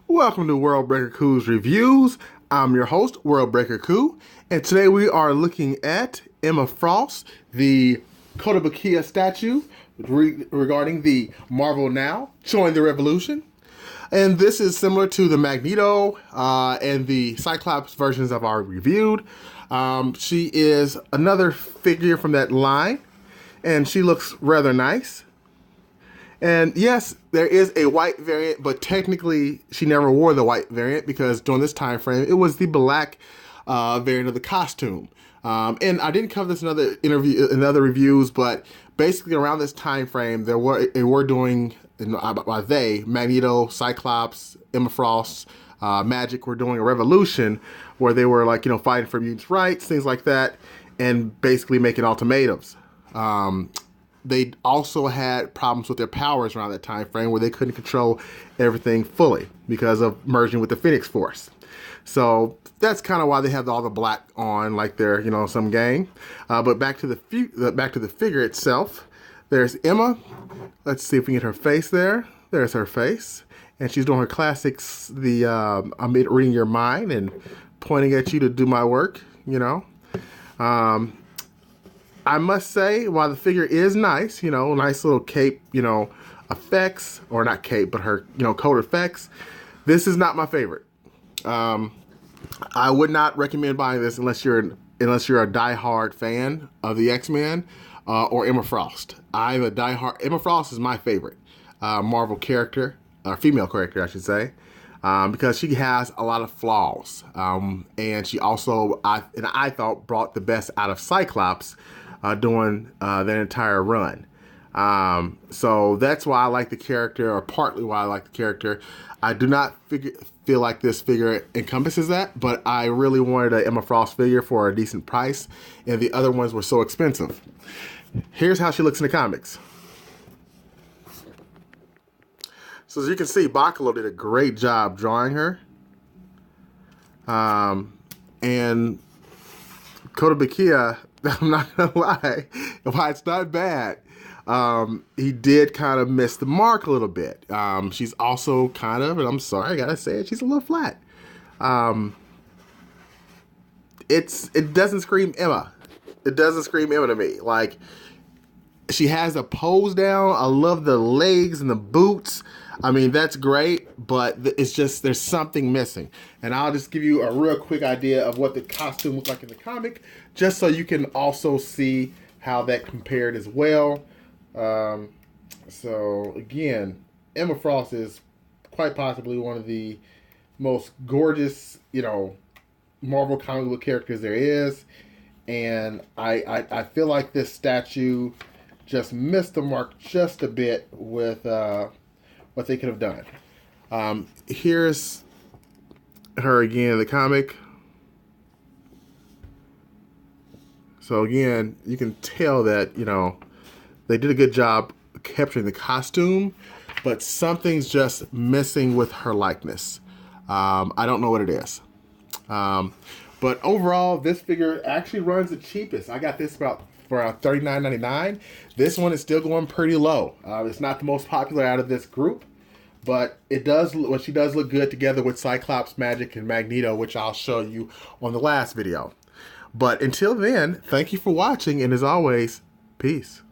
Welcome to World Breaker Coo's Reviews. I'm your host, World Breaker Coo, and today we are looking at Emma Frost, the Kotobukiya statue regarding the Marvel Now, showing the revolution. And this is similar to the Magneto and the Cyclops versions I've already reviewed. She is another figure from that line, and she looks rather nice. And yes, there is a white variant, but technically she never wore the white variant because during this time frame, it was the black variant of the costume. And I didn't cover this in other reviews, but basically around this time frame, they were doing, by they, Magneto, Cyclops, Emma Frost, Magic were doing a revolution where they were fighting for mutants' rights, things like that, and basically making ultimatums. They also had problems with their powers around that time frame where they couldn't control everything fully because of merging with the Phoenix Force. So that's kind of why they have all the black on, like they're some gang. But back to the figure itself. There's Emma. Let's see if we can get her face there. There's her face, and she's doing her classics. I'm reading your mind and pointing at you to do my work. I must say, while the figure is nice, nice little cape, effects, or not cape, but her, coat effects, this is not my favorite. I would not recommend buying this unless you're a diehard fan of the X-Men or Emma Frost. I'm a diehard. Emma Frost is my favorite Marvel character, female character, I should say. Because she has a lot of flaws, and she also, I thought, brought the best out of Cyclops during their entire run. So that's why I like the character, or partly why I like the character. I do not feel like this figure encompasses that, but I really wanted an Emma Frost figure for a decent price, and the other ones were so expensive. Here's how she looks in the comics. So as you can see, Bacalo did a great job drawing her. And Kotobukiya, I'm not going to lie, why it's not bad, he did kind of miss the mark a little bit. She's also kind of, and I'm sorry, I got to say it, she's a little flat. It doesn't scream Emma. It doesn't scream Emma to me. Like, she has a pose down. I love the legs and the boots. I mean, that's great, but it's just, there's something missing. And I'll just give you a real quick idea of what the costume looks like in the comic, just so you can also see how that compared as well. So again, Emma Frost is quite possibly one of the most gorgeous, Marvel comic book characters there is. And I feel like this statue just missed the mark just a bit with what they could have done. Here's her again in the comic. So again, you can tell that, they did a good job capturing the costume, but something's just missing with her likeness. I don't know what it is. But overall, this figure actually runs the cheapest. I got this for around $39.99. This one is still going pretty low. It's not the most popular out of this group, but she does look good together with Cyclops, Magic, and Magneto, which I'll show you on the last video. But until then, thank you for watching, and as always, peace.